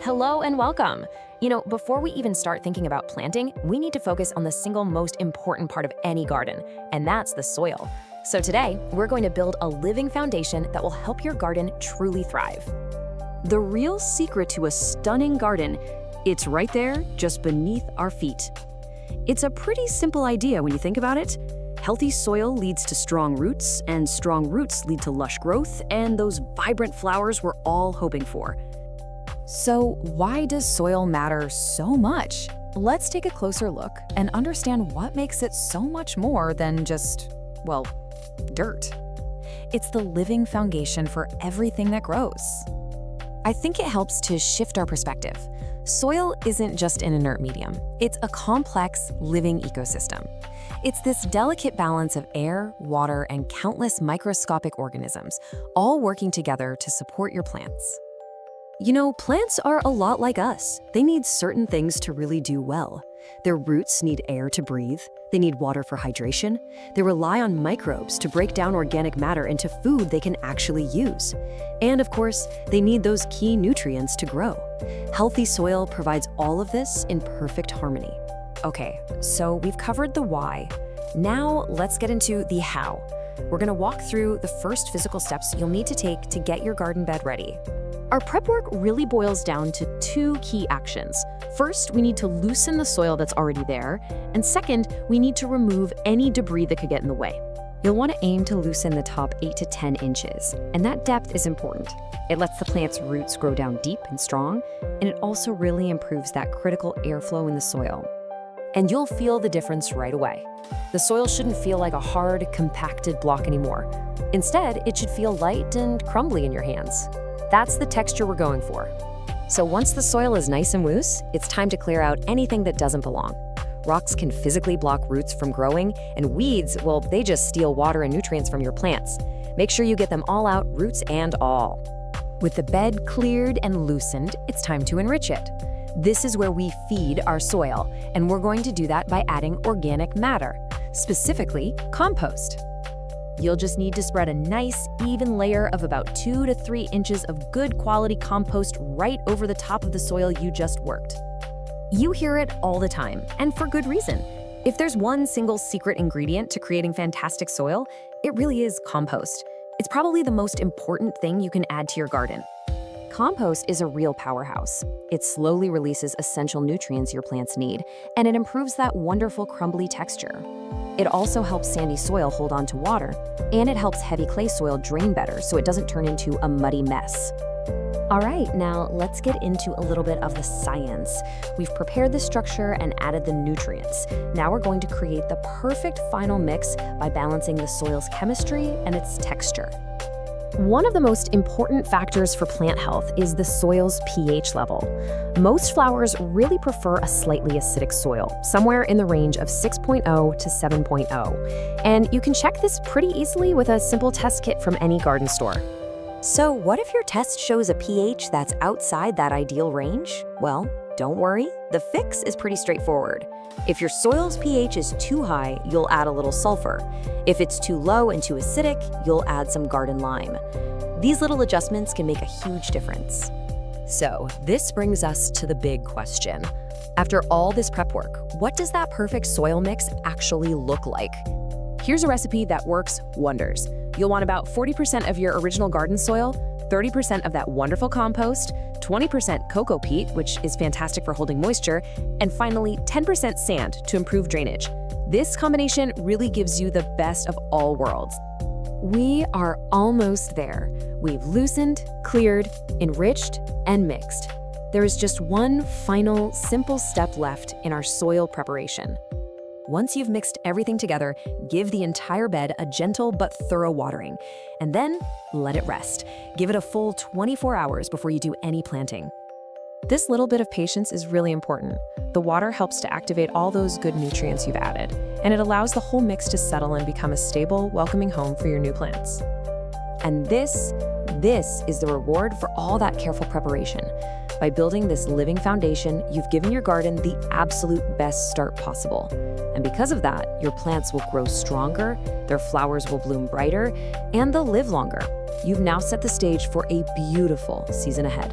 Hello and welcome. Before we even start thinking about planting, we need to focus on the single most important part of any garden, and that's the soil. So today, we're going to build a living foundation that will help your garden truly thrive. The real secret to a stunning garden, it's right there, just beneath our feet. It's a pretty simple idea when you think about it. Healthy soil leads to strong roots, and strong roots lead to lush growth and those vibrant flowers we're all hoping for. So why does soil matter so much? Let's take a closer look and understand what makes it so much more than just, well, dirt. It's the living foundation for everything that grows. I think it helps to shift our perspective. Soil isn't just an inert medium. It's a complex, living ecosystem. It's this delicate balance of air, water, and countless microscopic organisms, all working together to support your plants. Plants are a lot like us. They need certain things to really do well. Their roots need air to breathe. They need water for hydration. They rely on microbes to break down organic matter into food they can actually use. And of course, they need those key nutrients to grow. Healthy soil provides all of this in perfect harmony. Okay, so we've covered the why. Now let's get into the how. We're gonna walk through the first physical steps you'll need to take to get your garden bed ready. Our prep work really boils down to two key actions. First, we need to loosen the soil that's already there, and second, we need to remove any debris that could get in the way. You'll want to aim to loosen the top 8 to 10 inches, and that depth is important. It lets the plant's roots grow down deep and strong, and it also really improves that critical airflow in the soil. And you'll feel the difference right away. The soil shouldn't feel like a hard, compacted block anymore. Instead, it should feel light and crumbly in your hands. That's the texture we're going for. So once the soil is nice and loose, it's time to clear out anything that doesn't belong. Rocks can physically block roots from growing, and weeds, well, they just steal water and nutrients from your plants. Make sure you get them all out, roots and all. With the bed cleared and loosened, it's time to enrich it. This is where we feed our soil, and we're going to do that by adding organic matter, specifically compost. You'll just need to spread a nice, even layer of about 2 to 3 inches of good quality compost right over the top of the soil you just worked. You hear it all the time, and for good reason. If there's one single secret ingredient to creating fantastic soil, it really is compost. It's probably the most important thing you can add to your garden. Compost is a real powerhouse. It slowly releases essential nutrients your plants need, and it improves that wonderful crumbly texture. It also helps sandy soil hold on to water, and it helps heavy clay soil drain better so it doesn't turn into a muddy mess. All right, now let's get into a little bit of the science. We've prepared the structure and added the nutrients. Now we're going to create the perfect final mix by balancing the soil's chemistry and its texture. One of the most important factors for plant health is the soil's pH level. Most flowers really prefer a slightly acidic soil, somewhere in the range of 6.0 to 7.0. And you can check this pretty easily with a simple test kit from any garden store. So what if your test shows a pH that's outside that ideal range? Well, don't worry, the fix is pretty straightforward. If your soil's pH is too high, you'll add a little sulfur. If it's too low and too acidic, you'll add some garden lime. These little adjustments can make a huge difference. So this brings us to the big question. After all this prep work, what does that perfect soil mix actually look like? Here's a recipe that works wonders. You'll want about 40% of your original garden soil, 30% of that wonderful compost, 20% cocoa peat, which is fantastic for holding moisture, and finally 10% sand to improve drainage. This combination really gives you the best of all worlds. We are almost there. We've loosened, cleared, enriched, and mixed. There is just one final, simple step left in our soil preparation. Once you've mixed everything together, give the entire bed a gentle but thorough watering, and then let it rest. Give it a full 24 hours before you do any planting. This little bit of patience is really important. The water helps to activate all those good nutrients you've added, and it allows the whole mix to settle and become a stable, welcoming home for your new plants. And this is the reward for all that careful preparation. By building this living foundation, you've given your garden the absolute best start possible. And because of that, your plants will grow stronger, their flowers will bloom brighter, and they'll live longer. You've now set the stage for a beautiful season ahead.